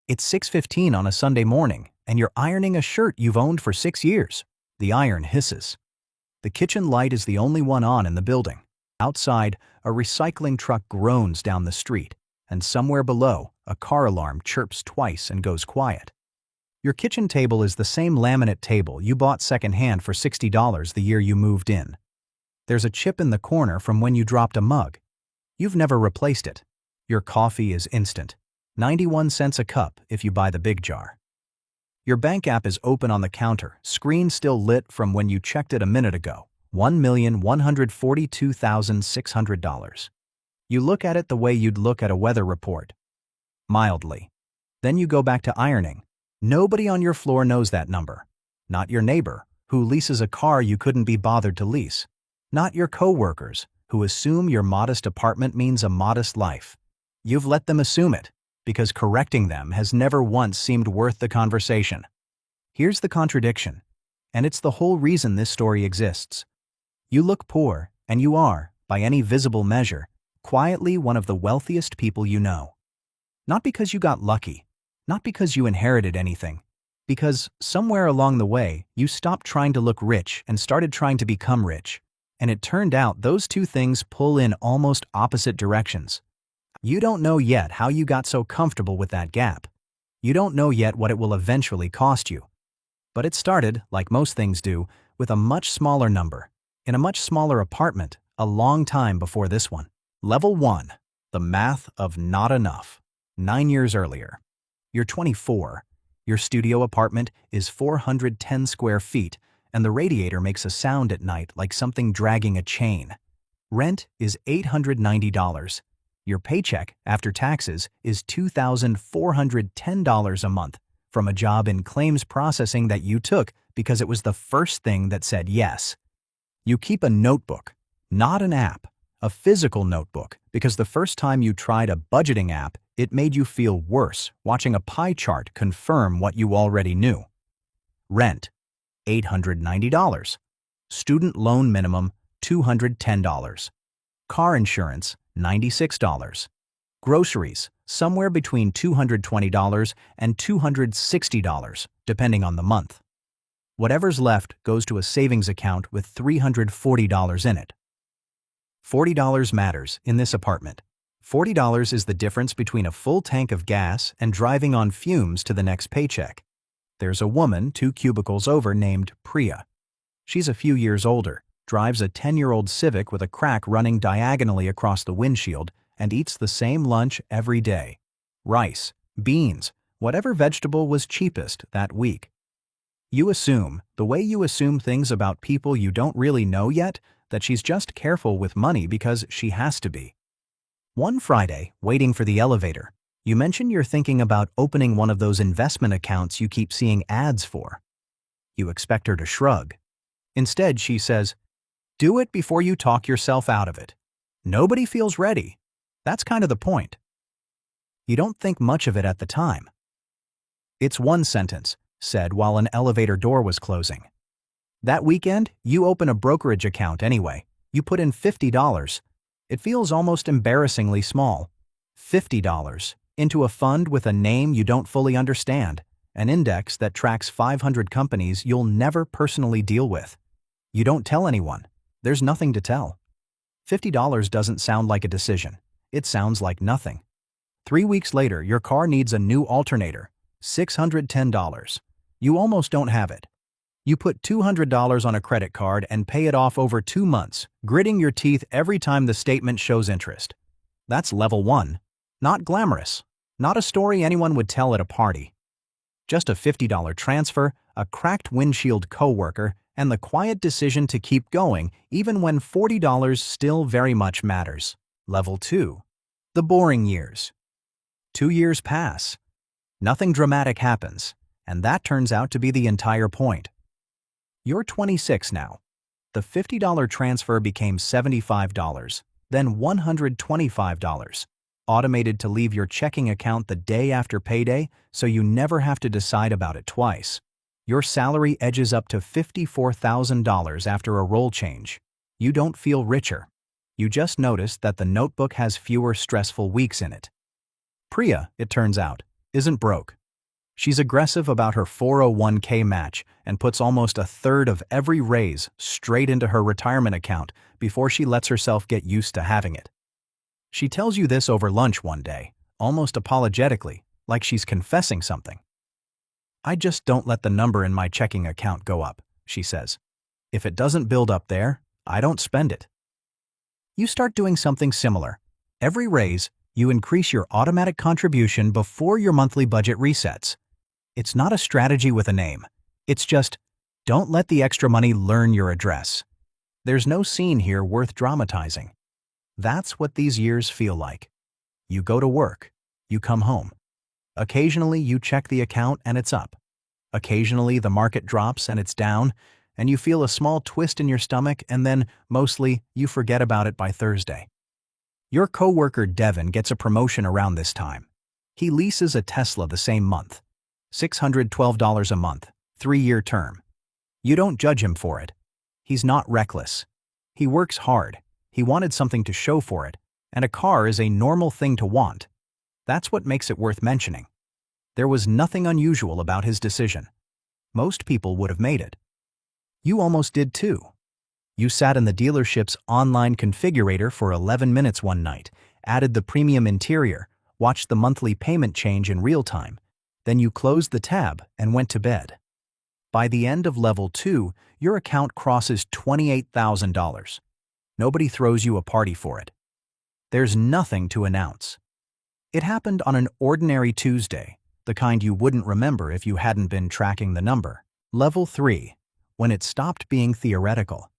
It's 6:15 on a Sunday morning, and you're ironing a shirt you've owned for 6 years. The iron hisses. The kitchen light is the only one on in the building. Outside, a recycling truck groans down the street, and somewhere below, a car alarm chirps twice and goes quiet. Your kitchen table is the same laminate table you bought secondhand for $60 the year you moved in. There's a chip in the corner from when you dropped a mug. You've never replaced it. Your coffee is instant. 91 cents a cup if you buy the big jar. Your bank app is open on the counter, screen still lit from when you checked it a minute ago. $1,142,600. You look at it the way you'd look at a weather report. Mildly. Then you go back to ironing. Nobody on your floor knows that number. Not your neighbor, who leases a car you couldn't be bothered to lease. Not your co-workers, who assume your modest apartment means a modest life. You've let them assume it, because correcting them has never once seemed worth the conversation. Here's the contradiction, and it's the whole reason this story exists. You look poor, and you are, by any visible measure, quietly one of the wealthiest people you know. Not because you got lucky, not because you inherited anything, because somewhere along the way you stopped trying to look rich and started trying to become rich, and it turned out those two things pull in almost opposite directions. You don't know yet how you got so comfortable with that gap. You don't know yet what it will eventually cost you. But it started, like most things do, with a much smaller number, in a much smaller apartment, a long time before this one. Level 1. The math of not enough. 9 years earlier. You're 24. Your studio apartment is 410 square feet, and the radiator makes a sound at night like something dragging a chain. Rent is $890. Your paycheck, after taxes, is $2,410 a month from a job in claims processing that you took because it was the first thing that said yes. You keep a notebook, not an app, a physical notebook, because the first time you tried a budgeting app, it made you feel worse watching a pie chart confirm what you already knew. Rent, $890. Student loan minimum, $210. Car insurance, $96. Groceries, somewhere between $220 and $260, depending on the month. Whatever's left goes to a savings account with $340 in it. $40 matters in this apartment. $40 is the difference between a full tank of gas and driving on fumes to the next paycheck. There's a woman 2 cubicles over named Priya. She's a few years older, drives a 10-year-old Civic with a crack running diagonally across the windshield, and eats the same lunch every day. Rice, beans, whatever vegetable was cheapest that week. You assume, the way you assume things about people you don't really know yet, that she's just careful with money because she has to be. One Friday, waiting for the elevator, you mention you're thinking about opening one of those investment accounts you keep seeing ads for. You expect her to shrug. Instead, she says, "Do it before you talk yourself out of it. Nobody feels ready. That's kind of the point." You don't think much of it at the time. It's one sentence, said while an elevator door was closing. That weekend, you open a brokerage account anyway. You put in $50. It feels almost embarrassingly small. $50 into a fund with a name you don't fully understand, an index that tracks 500 companies you'll never personally deal with. You don't tell anyone. There's nothing to tell. $50 doesn't sound like a decision. It sounds like nothing. 3 weeks later, your car needs a new alternator. $610. You almost don't have it. You put $200 on a credit card and pay it off over 2 months, gritting your teeth every time the statement shows interest. That's level 1. Not glamorous. Not a story anyone would tell at a party. Just a $50 transfer, a cracked windshield coworker, and the quiet decision to keep going even when $40 still very much matters. Level 2. The boring years. 2 years pass. Nothing dramatic happens, and that turns out to be the entire point. You're 26 now. The $50 transfer became $75, then $125. Automated to leave your checking account the day after payday so you never have to decide about it twice. Your salary edges up to $54,000 after a role change. You don't feel richer. You just notice that the notebook has fewer stressful weeks in it. Priya, it turns out, isn't broke. She's aggressive about her 401k match and puts almost a third of every raise straight into her retirement account before she lets herself get used to having it. She tells you this over lunch one day, almost apologetically, like she's confessing something. "I just don't let the number in my checking account go up," she says. "If it doesn't build up there, I don't spend it." You start doing something similar. Every raise, you increase your automatic contribution before your monthly budget resets. It's not a strategy with a name. It's just, don't let the extra money learn your address. There's no scene here worth dramatizing. That's what these years feel like. You go to work. You come home. Occasionally you check the account and it's up. Occasionally the market drops and it's down, and you feel a small twist in your stomach, and then, mostly, you forget about it by Thursday. Your coworker Devin gets a promotion around this time. He leases a Tesla the same month. $612 a month, 3-year term. You don't judge him for it. He's not reckless. He works hard. He wanted something to show for it, and a car is a normal thing to want. That's what makes it worth mentioning. There was nothing unusual about his decision. Most people would have made it. You almost did too. You sat in the dealership's online configurator for 11 minutes one night, added the premium interior, watched the monthly payment change in real time. Then you closed the tab and went to bed. By the end of level 2, your account crosses $28,000. Nobody throws you a party for it. There's nothing to announce. It happened on an ordinary Tuesday, the kind you wouldn't remember if you hadn't been tracking the number. Level 3, when it stopped being theoretical.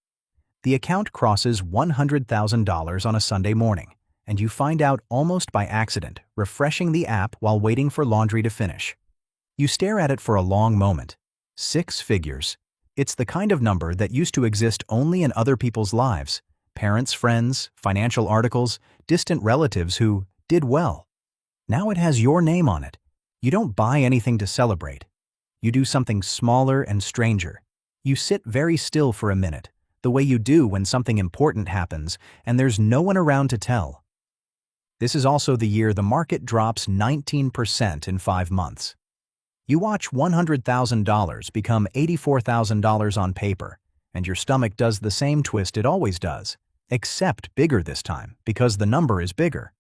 The account crosses $100,000 on a Sunday morning, and you find out almost by accident, refreshing the app while waiting for laundry to finish. You stare at it for a long moment. 6 figures. It's the kind of number that used to exist only in other people's lives. Parents, friends, financial articles, distant relatives who did well. Now it has your name on it. You don't buy anything to celebrate. You do something smaller and stranger. You sit very still for a minute, the way you do when something important happens and there's no one around to tell. This is also the year the market drops 19% in 5 months. You watch $100,000 become $84,000 on paper, and your stomach does the same twist it always does, except bigger this time because the number is bigger.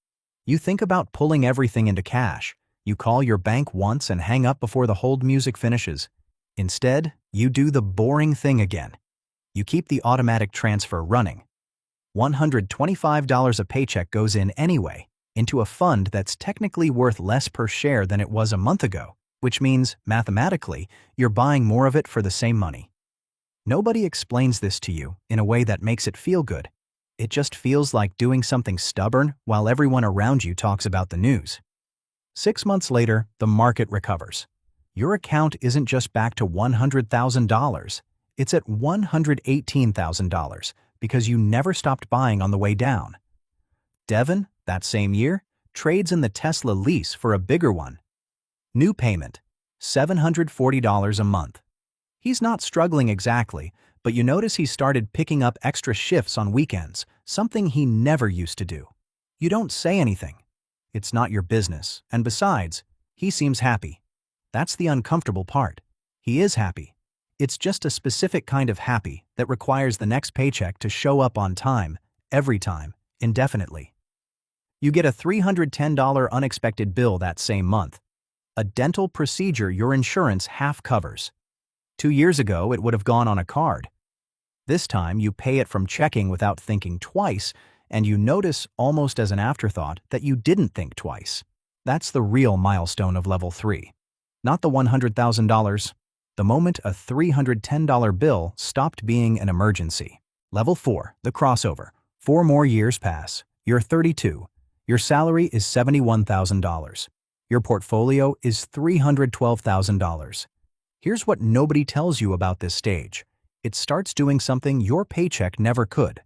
You think about pulling everything into cash. You call your bank once and hang up before the hold music finishes. Instead, you do the boring thing again. You keep the automatic transfer running. $125 a paycheck goes in anyway, into a fund that's technically worth less per share than it was a month ago, which means, mathematically, you're buying more of it for the same money. Nobody explains this to you in a way that makes it feel good. It just feels like doing something stubborn while everyone around you talks about the news. 6 months later, the market recovers. Your account isn't just back to $100,000. It's at $118,000 because you never stopped buying on the way down. Devin, that same year, trades in the Tesla lease for a bigger one. New payment, $740 a month. He's not struggling exactly, but you notice he started picking up extra shifts on weekends, something he never used to do. You don't say anything. It's not your business, and besides, he seems happy. That's the uncomfortable part. He is happy. It's just a specific kind of happy that requires the next paycheck to show up on time, every time, indefinitely. You get a $310 unexpected bill that same month. A dental procedure your insurance half covers. 2 years ago, it would have gone on a card. This time, you pay it from checking without thinking twice, and you notice, almost as an afterthought, that you didn't think twice. That's the real milestone of level 3. Not the $100,000. The moment a $310 bill stopped being an emergency. Level 4, the crossover. 4 more years pass. You're 32. Your salary is $71,000. Your portfolio is $312,000. Here's what nobody tells you about this stage. It starts doing something your paycheck never could.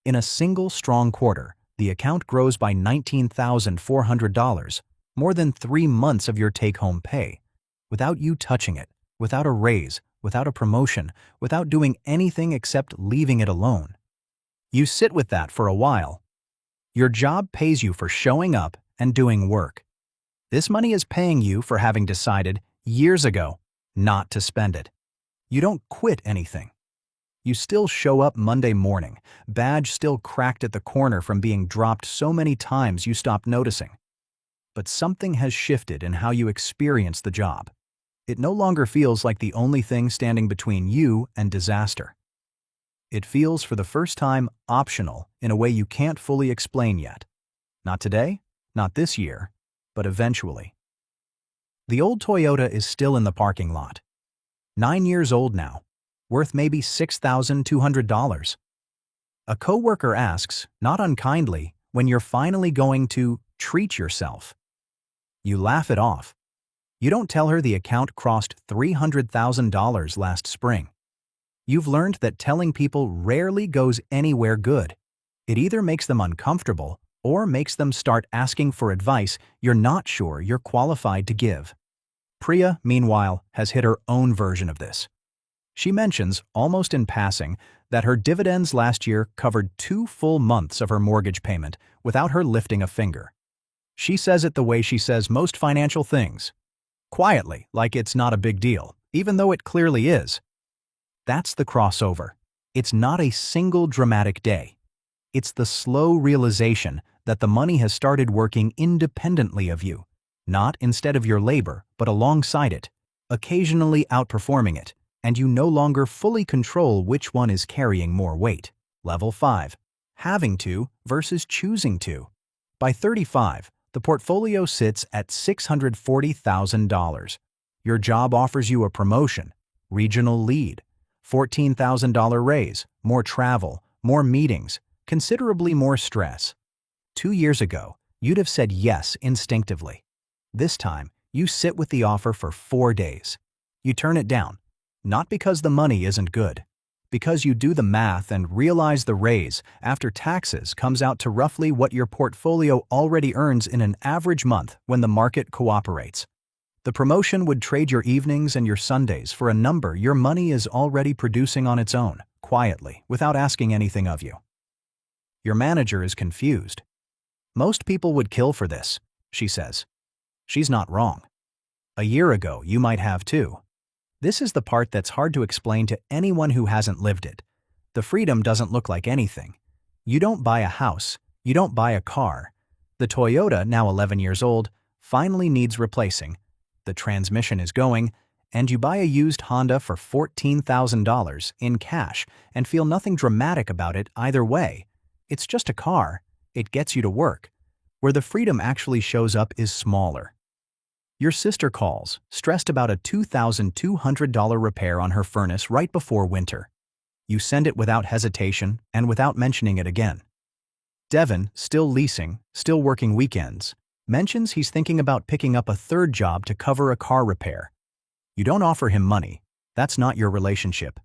In a single strong quarter, the account grows by $19,400, more than 3 months of your take-home pay, without you touching it, without a raise, without a promotion, without doing anything except leaving it alone. You sit with that for a while. Your job pays you for showing up and doing work. This money is paying you for having decided years ago not to spend it. You don't quit anything. You still show up Monday morning, badge still cracked at the corner from being dropped so many times you stopped noticing. But something has shifted in how you experience the job. It no longer feels like the only thing standing between you and disaster. It feels for the first time optional in a way you can't fully explain yet. Not today, not this year, but eventually. The old Toyota is still in the parking lot. 9 years old now, worth maybe $6,200. A coworker asks, not unkindly, when you're finally going to treat yourself. You laugh it off. You don't tell her the account crossed $300,000 last spring. You've learned that telling people rarely goes anywhere good. It either makes them uncomfortable or makes them start asking for advice you're not sure you're qualified to give. Priya, meanwhile, has hit her own version of this. She mentions, almost in passing, that her dividends last year covered 2 full months of her mortgage payment without her lifting a finger. She says it the way she says most financial things. Quietly, like it's not a big deal, even though it clearly is. That's the crossover. It's not a single dramatic day. It's the slow realization that the money has started working independently of you, not instead of your labor, but alongside it, occasionally outperforming it, and you no longer fully control which one is carrying more weight. Level 5. Having to versus choosing to. By 35, the portfolio sits at $640,000. Your job offers you a promotion, regional lead, $14,000 raise, more travel, more meetings, considerably more stress. 2 years ago, you'd have said yes instinctively. This time, you sit with the offer for 4 days. You turn it down, not because the money isn't good, because you do the math and realize the raise after taxes comes out to roughly what your portfolio already earns in an average month when the market cooperates. The promotion would trade your evenings and your Sundays for a number your money is already producing on its own, quietly, without asking anything of you. Your manager is confused. Most people would kill for this, she says. She's not wrong. A year ago, you might have too. This is the part that's hard to explain to anyone who hasn't lived it. The freedom doesn't look like anything. You don't buy a house. You don't buy a car. The Toyota, now 11 years old, finally needs replacing. The transmission is going, and you buy a used Honda for $14,000 in cash and feel nothing dramatic about it either way. It's just a car. It gets you to work. Where the freedom actually shows up is smaller. Your sister calls, stressed about a $2,200 repair on her furnace right before winter. You send it without hesitation and without mentioning it again. Devin, still leasing, still working weekends, mentions he's thinking about picking up a third job to cover a car repair. You don't offer him money. That's not your relationship.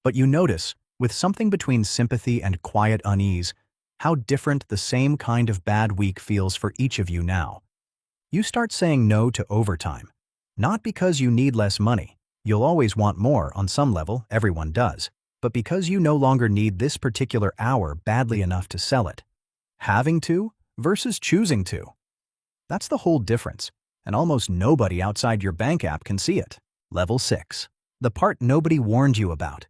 But you notice, with something between sympathy and quiet unease, how different the same kind of bad week feels for each of you now. You start saying no to overtime. Not because you need less money. You'll always want more on some level, everyone does. But because you no longer need this particular hour badly enough to sell it. Having to versus choosing to. That's the whole difference, and almost nobody outside your bank app can see it. Level 6. The part nobody warned you about.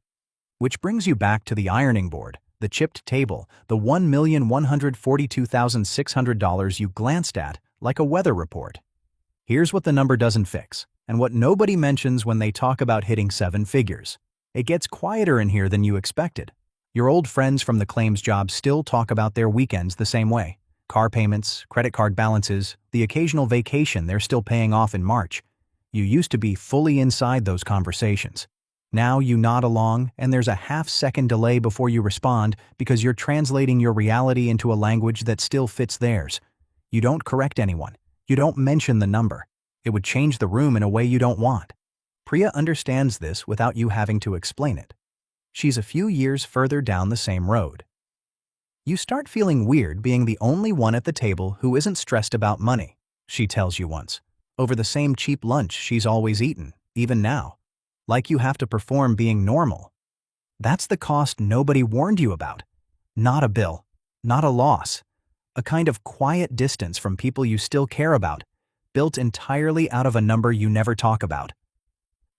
Which brings you back to the ironing board, the chipped table, the $1,142,600 you glanced at like a weather report. Here's what the number doesn't fix, and what nobody mentions when they talk about hitting 7 figures. It gets quieter in here than you expected. Your old friends from the claims job still talk about their weekends the same way. Car payments, credit card balances, the occasional vacation they're still paying off in March. You used to be fully inside those conversations. Now you nod along, and there's a half-second delay before you respond because you're translating your reality into a language that still fits theirs. You don't correct anyone. You don't mention the number. It would change the room in a way you don't want. Priya understands this without you having to explain it. She's a few years further down the same road. You start feeling weird being the only one at the table who isn't stressed about money, she tells you once, over the same cheap lunch she's always eaten, even now. Like you have to perform being normal. That's the cost nobody warned you about. Not a bill, not a loss. A kind of quiet distance from people you still care about, built entirely out of a number you never talk about.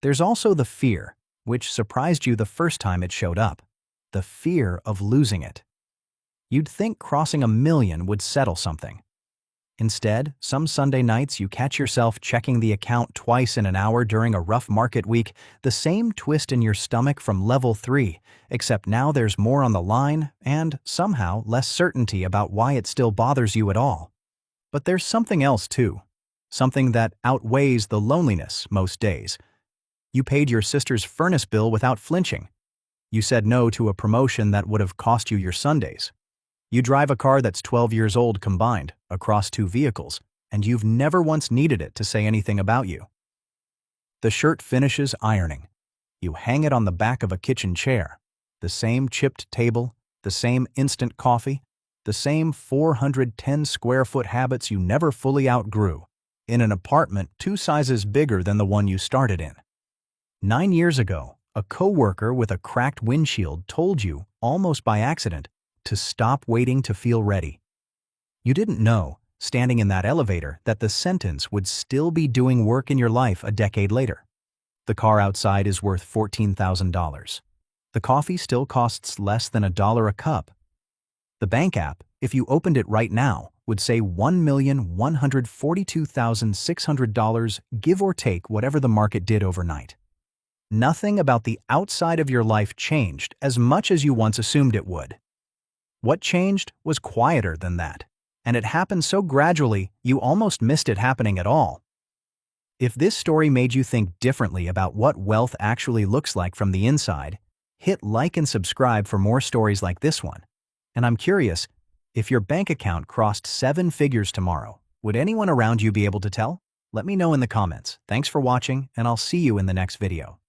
There's also the fear, which surprised you the first time it showed up. The fear of losing it. You'd think crossing 1 million would settle something. Instead, some Sunday nights you catch yourself checking the account twice in an hour during a rough market week, the same twist in your stomach from level 3, except now there's more on the line and, somehow, less certainty about why it still bothers you at all. But there's something else too. Something that outweighs the loneliness most days. You paid your sister's furnace bill without flinching. You said no to a promotion that would have cost you your Sundays. You drive a car that's 12 years old combined, across 2 vehicles, and you've never once needed it to say anything about you. The shirt finishes ironing. You hang it on the back of a kitchen chair. The same chipped table, the same instant coffee, the same 410 square foot habits you never fully outgrew, in an apartment 2 sizes bigger than the one you started in. 9 years ago, a coworker with a cracked windshield told you, almost by accident, to stop waiting to feel ready. You didn't know, standing in that elevator, that the sentence would still be doing work in your life a decade later. The car outside is worth $14,000. The coffee still costs less than $1 a cup. The bank app, if you opened it right now, would say $1,142,600, give or take whatever the market did overnight. Nothing about the outside of your life changed as much as you once assumed it would. What changed was quieter than that, and it happened so gradually you almost missed it happening at all. If this story made you think differently about what wealth actually looks like from the inside, hit like and subscribe for more stories like this one. And I'm curious, if your bank account crossed 7 figures tomorrow, would anyone around you be able to tell? Let me know in the comments. Thanks for watching, and I'll see you in the next video.